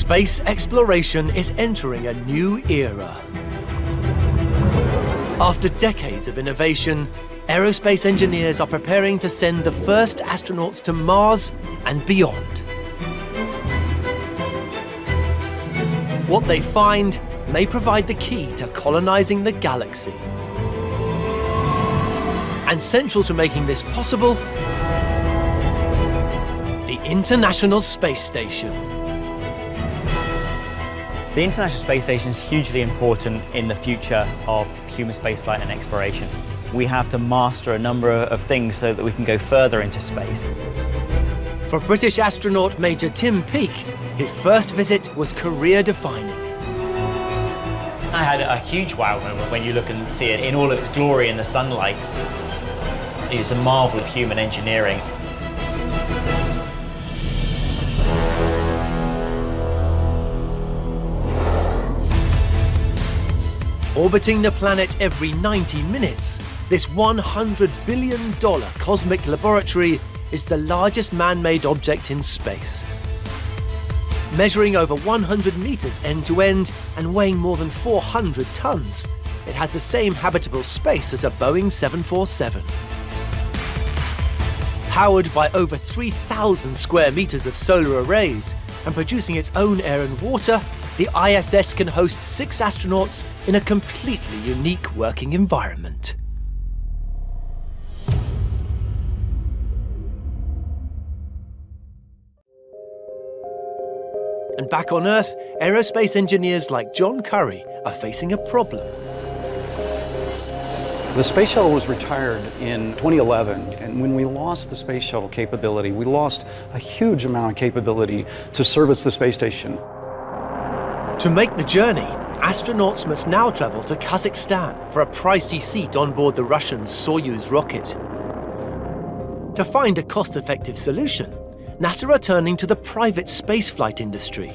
Space exploration is entering a new era. After decades of innovation, aerospace engineers are preparing to send the first astronauts to Mars and beyond. What they find may provide the key to colonizing the galaxy. And central to making this possible, the International Space Station. The International Space Station is hugely important in the future of human spaceflight and exploration. We have to master a number of things so that we can go further into space. For British astronaut Major Tim Peake, his first visit was career-defining. I had a huge wow moment when you look and see it in all of its glory in the sunlight. It's a marvel of human engineering. Orbiting the planet every 90 minutes, this $100 billion cosmic laboratory is the largest man-made object in space. Measuring over 100 meters end-to-end and weighing more than 400 tons, it has the same habitable space as a Boeing 747. Powered by over 3,000 square meters of solar arrays and producing its own air and water, the ISS can host 6 astronauts in a completely unique working environment. And back on Earth, aerospace engineers like John Curry are facing a problem. The space shuttle was retired in 2011, and when we lost the space shuttle capability, we lost a huge amount of capability to service the space station. To make the journey, astronauts must now travel to Kazakhstan for a pricey seat on board the Russian Soyuz rocket. To find a cost-effective solution, NASA are turning to the private spaceflight industry.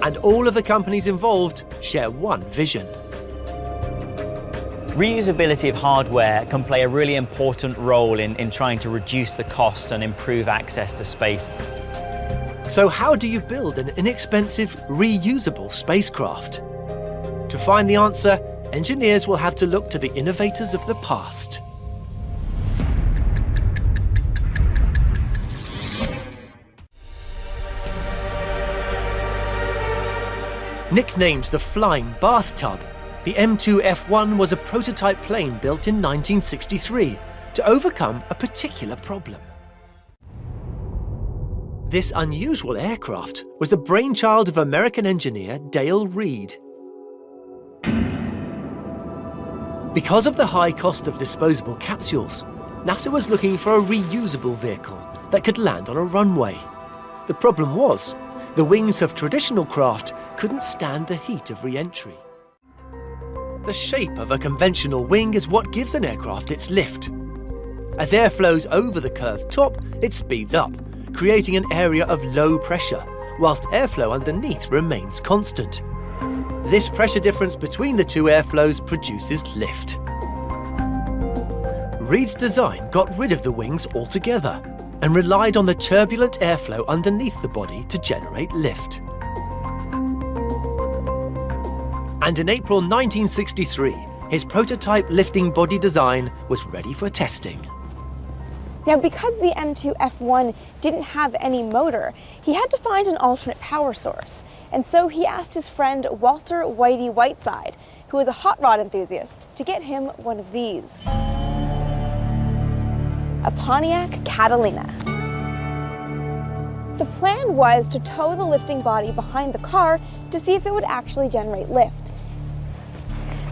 And all of the companies involved share one vision. Reusability of hardware can play a really important role in trying to reduce the cost and improve access to space. So how do you build an inexpensive, reusable spacecraft? To find the answer, engineers will have to look to the innovators of the past. Nicknamed the Flying Bathtub, the M2F1 was a prototype plane built in 1963 to overcome a particular problem. This unusual aircraft was the brainchild of American engineer Dale Reed. Because of the high cost of disposable capsules, NASA was looking for a reusable vehicle that could land on a runway. The problem was, the wings of traditional craft couldn't stand the heat of re-entry. The shape of a conventional wing is what gives an aircraft its lift. As air flows over the curved top, it speeds up, creating an area of low pressure, whilst airflow underneath remains constant. This pressure difference between the two airflows produces lift. Reed's design got rid of the wings altogether and relied on the turbulent airflow underneath the body to generate lift. And in April 1963, his prototype lifting body design was ready for testing. Now, because the M2F1 didn't have any motor, he had to find an alternate power source. And so he asked his friend Walter Whitey Whiteside, who was a hot rod enthusiast, to get him one of these. A Pontiac Catalina. The plan was to tow the lifting body behind the car to see if it would actually generate lift.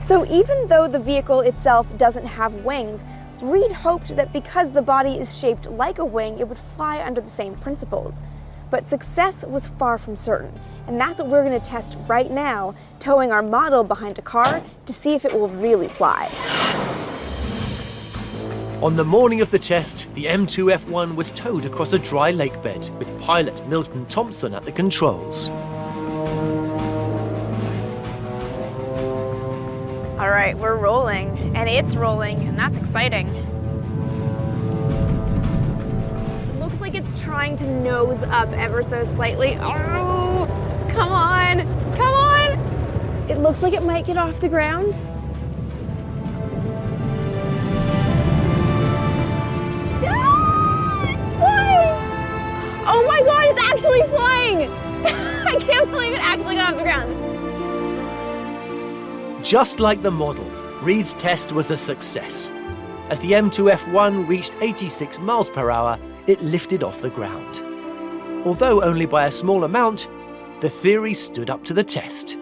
So even though the vehicle itself doesn't have wings, Reed hoped that because the body is shaped like a wing, it would fly under the same principles. But success was far from certain, and that's what we're going to test right now, towing our model behind a car to see if it will really fly. On the morning of the test, the M2F1 was towed across a dry lake bed with pilot Milton Thompson at the controls. All right, we're rolling, and it's rolling, and that's exciting. It looks like it's trying going to nose up ever so slightly. Oh, come on, come on. It looks like it might get off the ground. No, it's flying. Oh my God, it's actually flying. I can't believe it actually got off the ground. Just like the model, Reed's test was a success. As the M2F1 reached 86 miles per hour, it lifted off the ground. Although only by a small amount, the theory stood up to the test.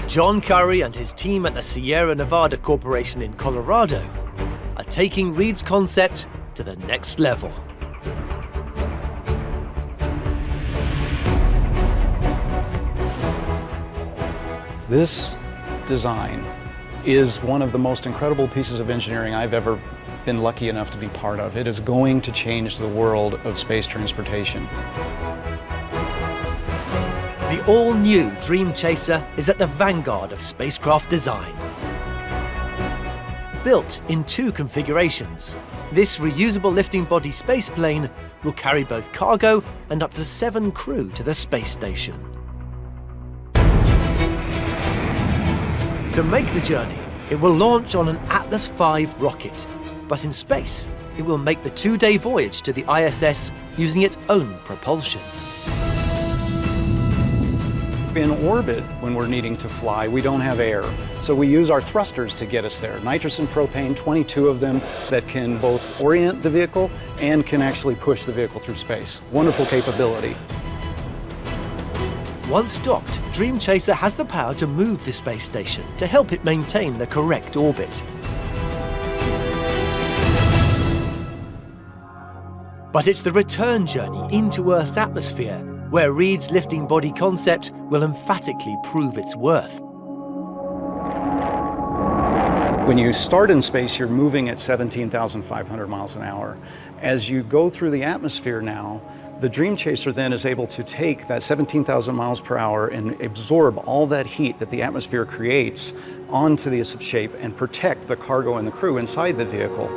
John Curry and his team at the Sierra Nevada Corporation in Colorado are taking Reed's concept to the next level. This design is one of the most incredible pieces of engineering I've ever been lucky enough to be part of. It is going to change the world of space transportation. The all-new Dream Chaser is at the vanguard of spacecraft design. Built in 2 configurations, this reusable lifting body spaceplane will carry both cargo and up to 7 crew to the space station. To make the journey, it will launch on an Atlas V rocket, but in space, it will make the 2-day voyage to the ISS using its own propulsion. In orbit, when we're needing to fly, we don't have air. So we use our thrusters to get us there. Nitrous and propane, 22 of them that can both orient the vehicle and can actually push the vehicle through space. Wonderful capability. Once docked, Dream Chaser has the power to move the space station to help it maintain the correct orbit. But it's the return journey into Earth's atmosphere where Reed's lifting body concept will emphatically prove its worth. When you start in space, you're moving at 17,500 miles an hour. As you go through the atmosphere now, the Dream Chaser then is able to take that 17,000 miles per hour and absorb all that heat that the atmosphere creates onto the shape and protect the cargo and the crew inside the vehicle.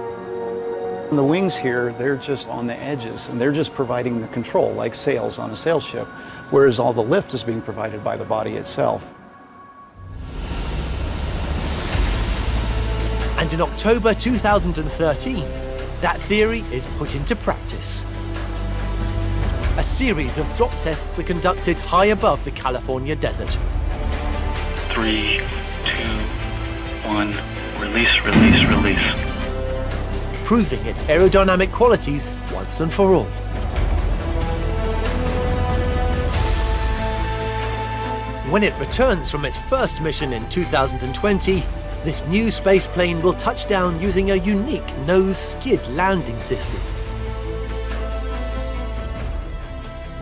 And the wings here, they're just on the edges and they're just providing the control like sails on a sail ship, whereas all the lift is being provided by the body itself. And in October 2013, that theory is put into practice. A series of drop tests are conducted high above the California desert. 3, 2, 1, release, release, release. Proving its aerodynamic qualities once and for all. When it returns from its first mission in 2020, this new spaceplane will touch down using a unique nose skid landing system.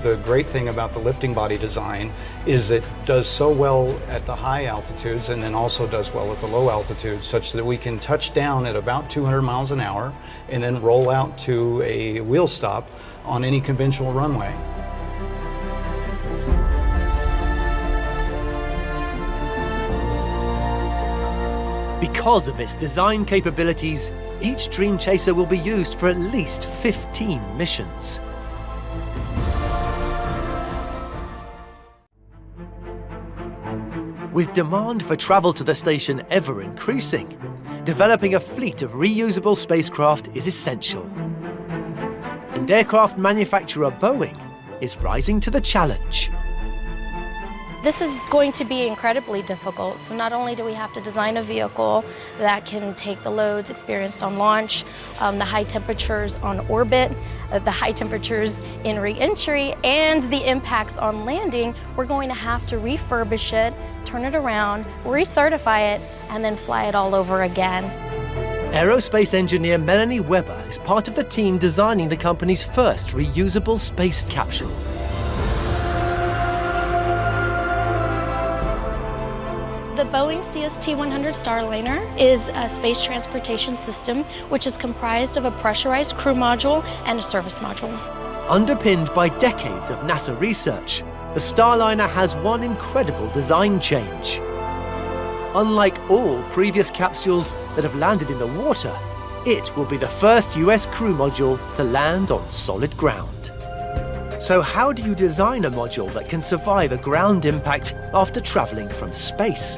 The great thing about the lifting body design is it does so well at the high altitudes and then also does well at the low altitudes, such that we can touch down at about 200 miles an hour and then roll out to a wheel stop on any conventional runway. Because of its design capabilities, each Dream Chaser will be used for at least 15 missions. With demand for travel to the station ever increasing, developing a fleet of reusable spacecraft is essential. And aircraft manufacturer Boeing is rising to the challenge. This is going to be incredibly difficult. So not only do we have to design a vehicle that can take the loads experienced on launch, the high temperatures on orbit, the high temperatures in re-entry, and the impacts on landing, we're going to have to refurbish it, turn it around, recertify it, and then fly it all over again. Aerospace engineer Melanie Weber is part of the team designing the company's first reusable space capsule. The Boeing CST-100 Starliner is a space transportation system which is comprised of a pressurized crew module and a service module. Underpinned by decades of NASA research, the Starliner has one incredible design change. Unlike all previous capsules that have landed in the water, it will be the first US crew module to land on solid ground. So how do you design a module that can survive a ground impact after traveling from space?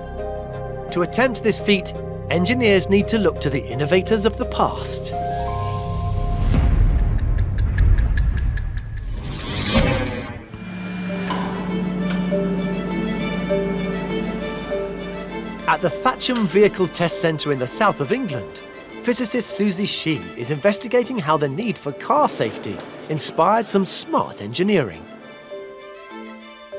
To attempt this feat, engineers need to look to the innovators of the past. At the Thatcham Vehicle Test Centre in the south of England, physicist Susie Shee is investigating how the need for car safety inspired some smart engineering.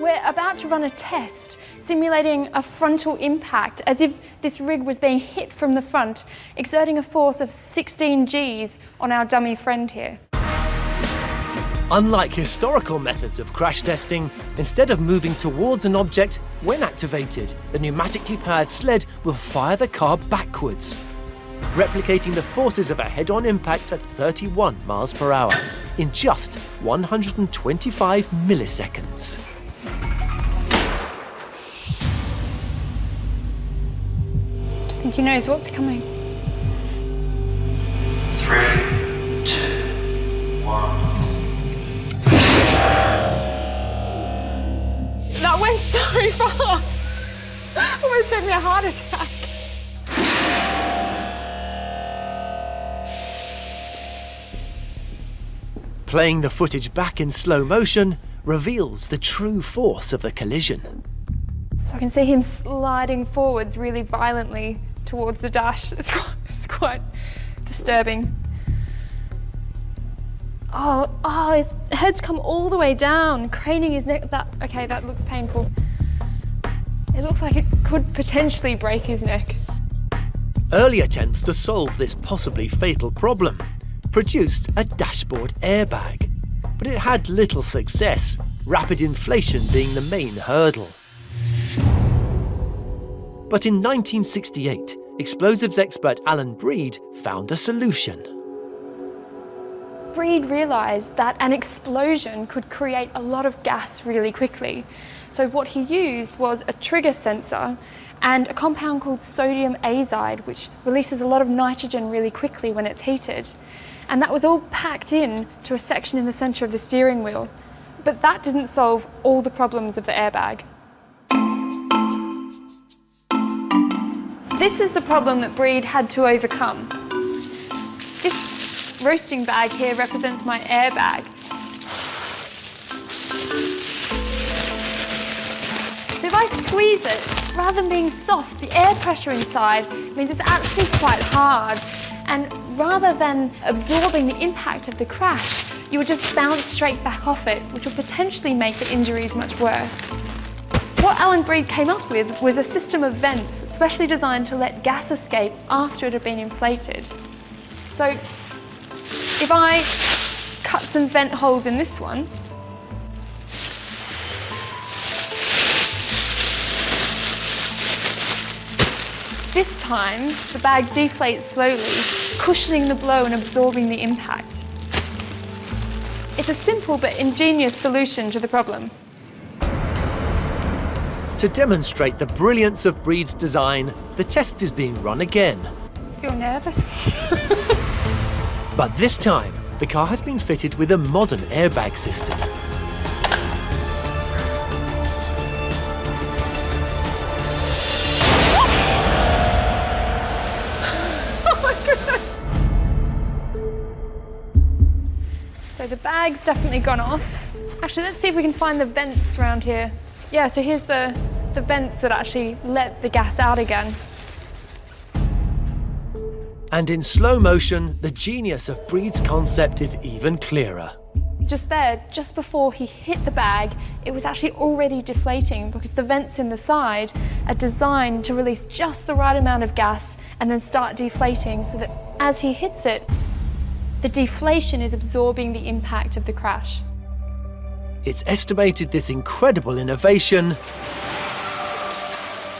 We're about to run a test simulating a frontal impact as if this rig was being hit from the front, exerting a force of 16 Gs on our dummy friend here. Unlike historical methods of crash testing, instead of moving towards an object, when activated, the pneumatically powered sled will fire the car backwards, replicating the forces of a head-on impact at 31 miles per hour in just 125 milliseconds. Do you think he knows what's coming? 3, 2, 1. That went so fast! Almost gave me a heart attack. Playing the footage back in slow motion reveals the true force of the collision. So I can see him sliding forwards really violently towards the dash. It's quite disturbing. Oh, his head's come all the way down, craning his neck. Okay, that looks painful. It looks like it could potentially break his neck. Early attempts to solve this possibly fatal problem produced a dashboard airbag, but it had little success, rapid inflation being the main hurdle. But in 1968, explosives expert Alan Breed found a solution. Breed realised that an explosion could create a lot of gas really quickly. So what he used was a trigger sensor and a compound called sodium azide, which releases a lot of nitrogen really quickly when it's heated. And that was all packed in to a section in the centre of the steering wheel. But that didn't solve all the problems of the airbag. This is the problem that Breed had to overcome. This roasting bag here represents my airbag. So if I squeeze it, rather than being soft, the air pressure inside means it's actually quite hard. And rather than absorbing the impact of the crash, you would just bounce straight back off it, which would potentially make the injuries much worse. What Alan Breed came up with was a system of vents specially designed to let gas escape after it had been inflated. So if I cut some vent holes in this one, this time the bag deflates slowly, cushioning the blow and absorbing the impact. It's a simple but ingenious solution to the problem. To demonstrate the brilliance of Breed's design, the test is being run again. Feel nervous? But this time, the car has been fitted with a modern airbag system. Oh my goodness! So the bag's definitely gone off. Actually, let's see if we can find the vents around here. Yeah, so here's the vents that actually let the gas out again. And in slow motion, the genius of Breed's concept is even clearer. Just there, just before he hit the bag, it was actually already deflating because the vents in the side are designed to release just the right amount of gas and then start deflating so that as he hits it, the deflation is absorbing the impact of the crash. It's estimated this incredible innovation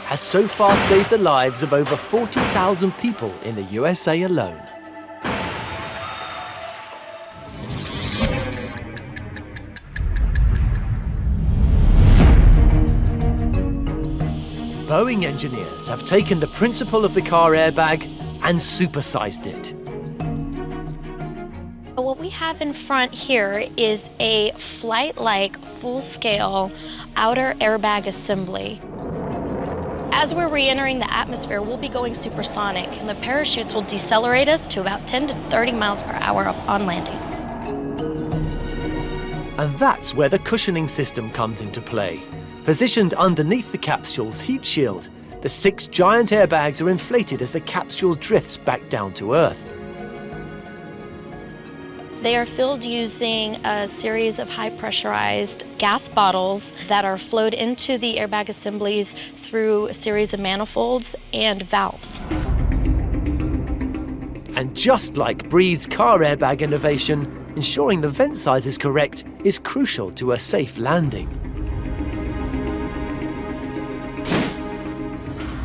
has so far saved the lives of over 40,000 people in the USA alone. Boeing engineers have taken the principle of the car airbag and supersized it. What we have in front here is a flight-like, full-scale outer airbag assembly. As we're re-entering the atmosphere, we'll be going supersonic, and the parachutes will decelerate us to about 10 to 30 miles per hour on landing. And that's where the cushioning system comes into play. Positioned underneath the capsule's heat shield, the 6 giant airbags are inflated as the capsule drifts back down to Earth. They are filled using a series of high-pressurized gas bottles that are flowed into the airbag assemblies through a series of manifolds and valves. And just like Breed's car airbag innovation, ensuring the vent size is correct is crucial to a safe landing.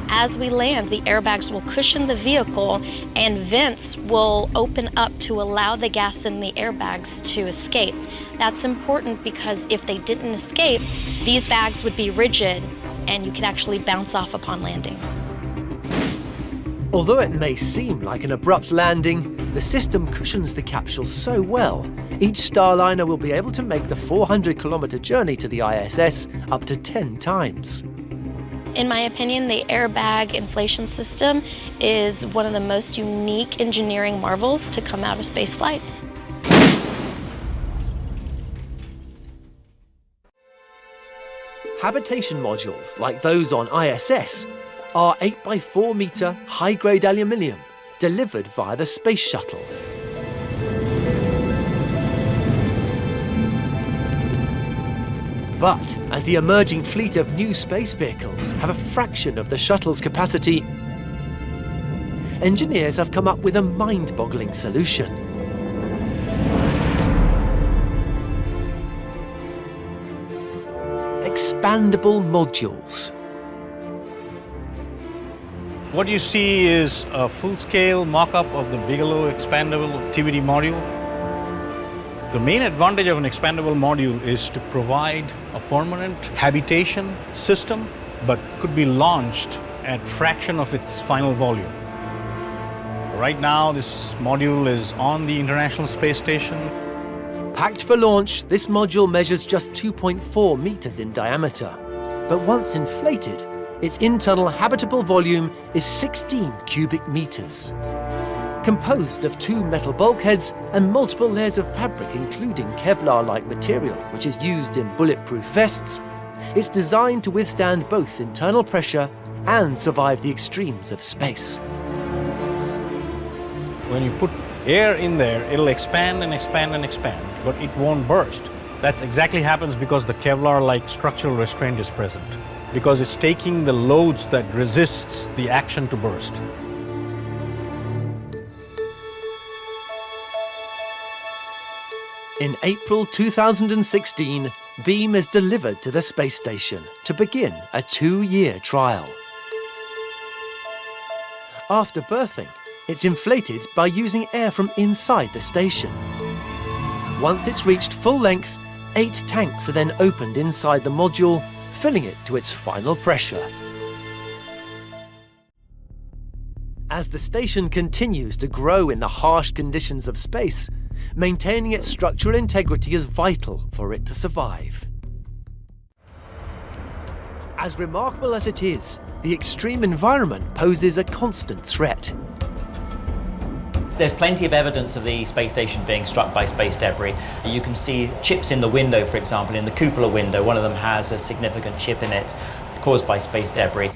As we land, the airbags will cushion the vehicle and vents will open up to allow the gas in the airbags to escape. That's important because if they didn't escape, these bags would be rigid and you could actually bounce off upon landing. Although it may seem like an abrupt landing, the system cushions the capsule so well, each Starliner will be able to make the 400-kilometer journey to the ISS up to 10 times. In my opinion, the airbag inflation system is one of the most unique engineering marvels to come out of spaceflight. Habitation modules like those on ISS are 8x4-meter high-grade aluminium delivered via the space shuttle. But as the emerging fleet of new space vehicles have a fraction of the shuttle's capacity, engineers have come up with a mind-boggling solution. Expandable modules. What you see is a full-scale mock-up of the Bigelow expandable activity module. The main advantage of an expandable module is to provide a permanent habitation system, but could be launched at fraction of its final volume. Right now, this module is on the International Space Station. Packed for launch, this module measures just 2.4 meters in diameter. But once inflated, its internal habitable volume is 16 cubic meters. Composed of 2 metal bulkheads and multiple layers of fabric, including Kevlar-like material, which is used in bulletproof vests, it's designed to withstand both internal pressure and survive the extremes of space. When you put air in there, it'll expand and expand and expand, but it won't burst. That's exactly happens because the Kevlar-like structural restraint is present, because it's taking the loads that resists the action to burst. In April 2016, Beam is delivered to the space station to begin a 2-year trial. After berthing, it's inflated by using air from inside the station. Once it's reached full length, 8 tanks are then opened inside the module, filling it to its final pressure. As the station continues to grow in the harsh conditions of space, maintaining its structural integrity is vital for it to survive. As remarkable as it is, the extreme environment poses a constant threat. There's plenty of evidence of the space station being struck by space debris. You can see chips in the window, for example, in the cupola window. One of them has a significant chip in it caused by space debris.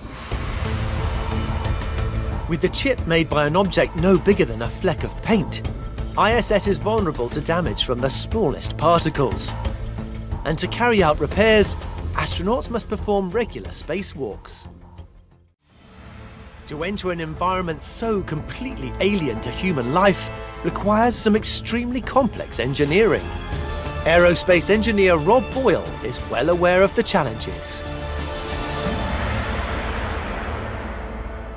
With the chip made by an object no bigger than a fleck of paint, ISS is vulnerable to damage from the smallest particles. And to carry out repairs, astronauts must perform regular spacewalks. To enter an environment so completely alien to human life requires some extremely complex engineering. Aerospace engineer Rob Boyle is well aware of the challenges.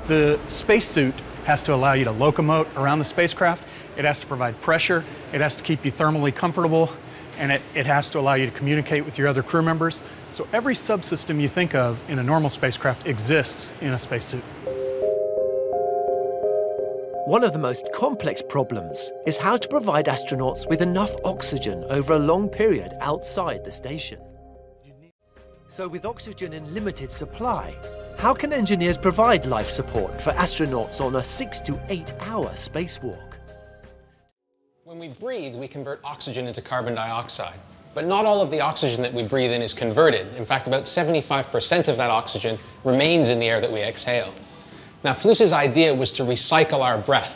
The spacesuit has to allow you to locomote around the spacecraft. It has to provide pressure. It has to keep you thermally comfortable. and it has to allow you to communicate with your other crew members. So every subsystem you think of in a normal spacecraft exists in a spacesuit. One of the most complex problems is how to provide astronauts with enough oxygen over a long period outside the station. So with oxygen in limited supply, how can engineers provide life support for astronauts on a 6 to 8 hour spacewalk? When we breathe, we convert oxygen into carbon dioxide. But not all of the oxygen that we breathe in is converted. In fact, about 75% of that oxygen remains in the air that we exhale. Now, Flus's idea was to recycle our breath,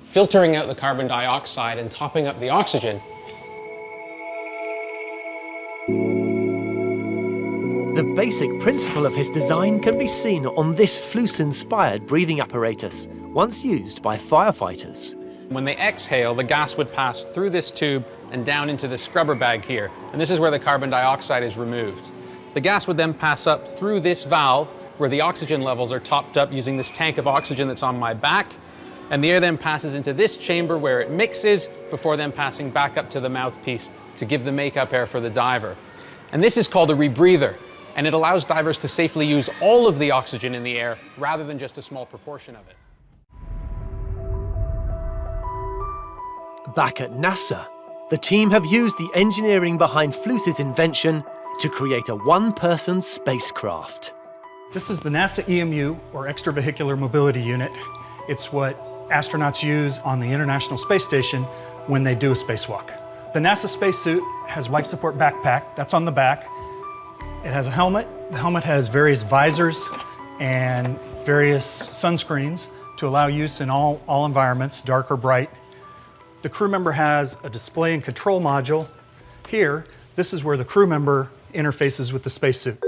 filtering out the carbon dioxide and topping up the oxygen. The basic principle of his design can be seen on this Flus-inspired breathing apparatus, once used by firefighters. When they exhale, the gas would pass through this tube and down into the scrubber bag here, and this is where the carbon dioxide is removed. The gas would then pass up through this valve, where the oxygen levels are topped up using this tank of oxygen that's on my back, and the air then passes into this chamber where it mixes before then passing back up to the mouthpiece to give the makeup air for the diver. And this is called a rebreather, and it allows divers to safely use all of the oxygen in the air rather than just a small proportion of it. Back at NASA, the team have used the engineering behind Flus's invention to create a one-person spacecraft. This is the NASA EMU, or Extravehicular Mobility Unit. It's what astronauts use on the International Space Station when they do a spacewalk. The NASA spacesuit has life support backpack, that's on the back. It has a helmet. The helmet has various visors and various sunscreens to allow use in all environments, dark or bright. The crew member has a display and control module. Here, this is where the crew member interfaces with the spacesuit.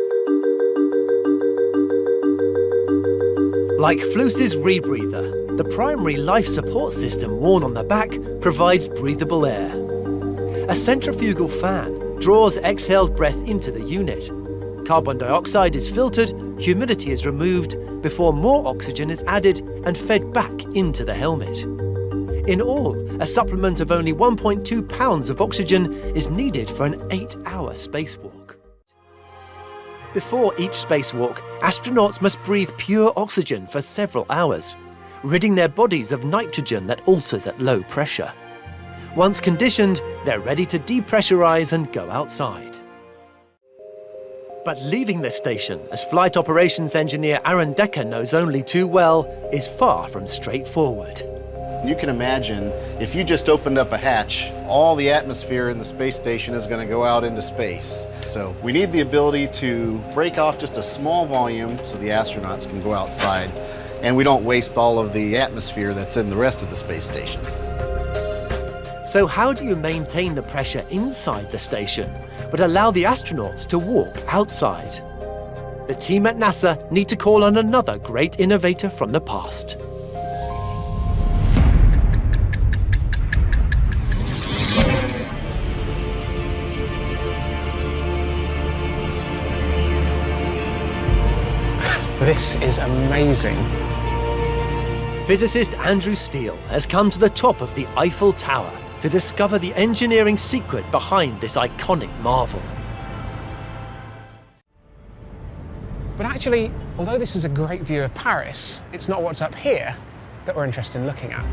Like Flus's rebreather, the primary life support system worn on the back provides breathable air. A centrifugal fan draws exhaled breath into the unit. Carbon dioxide is filtered, humidity is removed, before more oxygen is added and fed back into the helmet. In all, a supplement of only 1.2 pounds of oxygen is needed for an 8-hour spacewalk. Before each spacewalk, astronauts must breathe pure oxygen for several hours, ridding their bodies of nitrogen that alters at low pressure. Once conditioned, they're ready to depressurize and go outside. But leaving the station, as flight operations engineer Aaron Decker knows only too well, is far from straightforward. You can imagine if you just opened up a hatch, all the atmosphere in the space station is going to go out into space. So we need the ability to break off just a small volume so the astronauts can go outside, and we don't waste all of the atmosphere that's in the rest of the space station. So how do you maintain the pressure inside the station, but allow the astronauts to walk outside? The team at NASA need to call on another great innovator from the past. This is amazing. Physicist Andrew Steele has come to the top of the Eiffel Tower to discover the engineering secret behind this iconic marvel. But actually, although this is a great view of Paris, it's not what's up here that we're interested in looking at.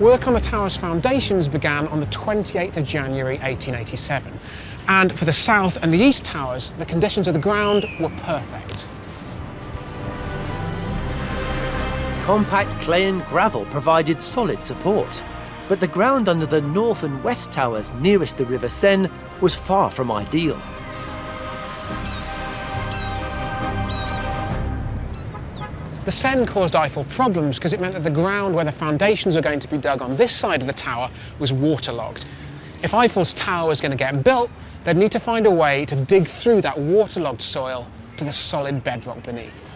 Work on the tower's foundations began on the 28th of January 1887. And for the south and the east towers, the conditions of the ground were perfect. Compact clay and gravel provided solid support, but the ground under the north and west towers nearest the River Seine was far from ideal. The Seine caused Eiffel problems because it meant that the ground where the foundations were going to be dug on this side of the tower was waterlogged. If Eiffel's tower was going to get built, they'd need to find a way to dig through that waterlogged soil to the solid bedrock beneath.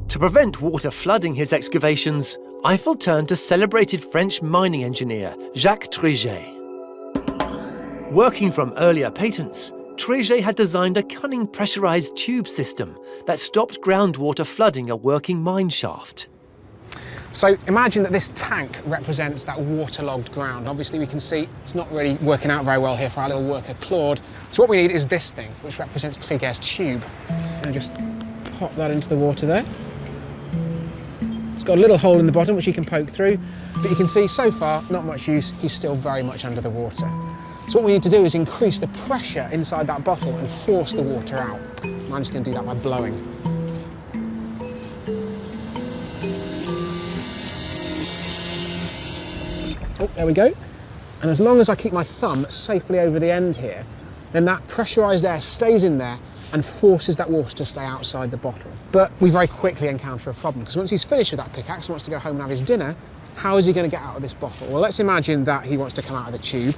To prevent water flooding his excavations, Eiffel turned to celebrated French mining engineer Jacques Triget. Working from earlier patents, Triget had designed a cunning pressurized tube system that stopped groundwater flooding a working mine shaft. So imagine that this tank represents that waterlogged ground. Obviously we can see it's not really working out very well here for our little worker Claude. So what we need is this thing, which represents Triguer's tube. And just pop that into the water there. It's got a little hole in the bottom which you can poke through, but you can see so far, not much use, he's still very much under the water. So what we need to do is increase the pressure inside that bottle and force the water out. And I'm just going to do that by blowing. Oh, there we go. And as long as I keep my thumb safely over the end here, then that pressurised air stays in there and forces that water to stay outside the bottle. But we very quickly encounter a problem, because once he's finished with that pickaxe and wants to go home and have his dinner, how is he going to get out of this bottle? Well, let's imagine that he wants to come out of the tube.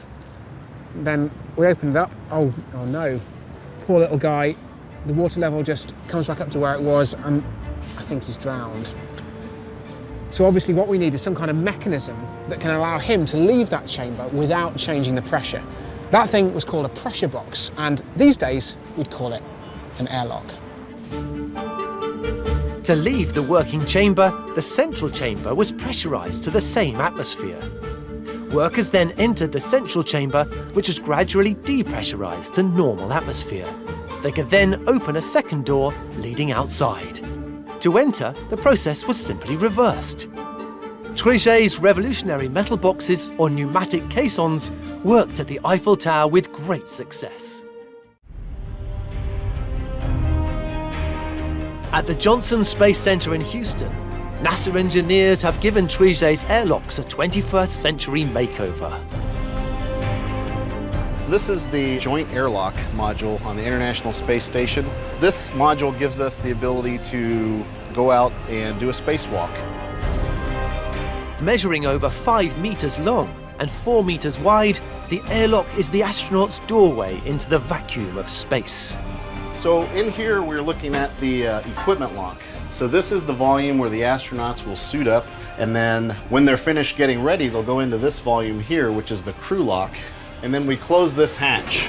Then we open it up. Oh no. Poor little guy. The water level just comes back up to where it was, and I think he's drowned. So obviously what we need is some kind of mechanism that can allow him to leave that chamber without changing the pressure. That thing was called a pressure box, and these days we'd call it an airlock. To leave the working chamber, the central chamber was pressurised to the same atmosphere. Workers then entered the central chamber, which was gradually depressurised to normal atmosphere. They could then open a second door leading outside. To enter, the process was simply reversed. Triguer's revolutionary metal boxes or pneumatic caissons worked at the Eiffel Tower with great success. At the Johnson Space Center in Houston, NASA engineers have given Triguer's airlocks a 21st century makeover. This is the joint airlock module on the International Space Station. This module gives us the ability to go out and do a spacewalk. Measuring over 5 meters long and 4 meters wide, the airlock is the astronaut's doorway into the vacuum of space. So in here we're looking at the equipment lock. So this is the volume where the astronauts will suit up, and then when they're finished getting ready, they'll go into this volume here, which is the crew lock. And then we close this hatch,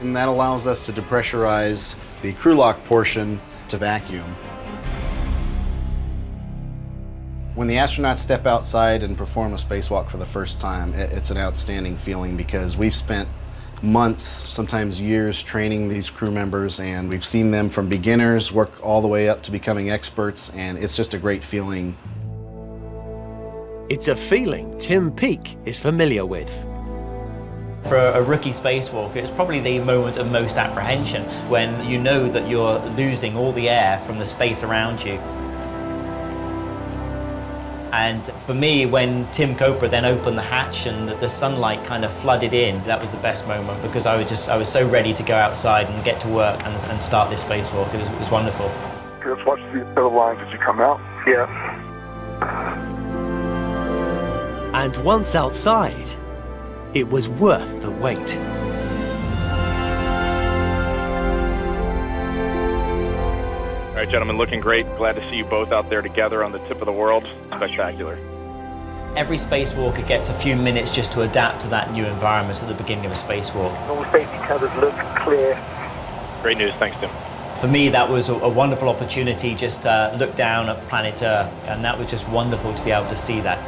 and that allows us to depressurize the crew lock portion to vacuum. When the astronauts step outside and perform a spacewalk for the first time, it's an outstanding feeling, because we've spent months, sometimes years, training these crew members, and we've seen them from beginners work all the way up to becoming experts, and it's just a great feeling. It's a feeling Tim Peake is familiar with. For a rookie spacewalker, it's probably the moment of most apprehension, when you know that you're losing all the air from the space around you. And for me, when Tim Copra then opened the hatch and the sunlight kind of flooded in, that was the best moment, because I was so ready to go outside and get to work and start this spacewalk. It was wonderful. Just watch the other lines as you come out. Yeah. And once outside, it was worth the wait. All right, gentlemen, looking great. Glad to see you both out there together on the tip of the world. Spectacular. Every spacewalker gets a few minutes just to adapt to that new environment at the beginning of a spacewalk. All safety covers look clear. Great news. Thanks, Tim. For me, that was a wonderful opportunity just to look down at planet Earth, and that was just wonderful to be able to see that.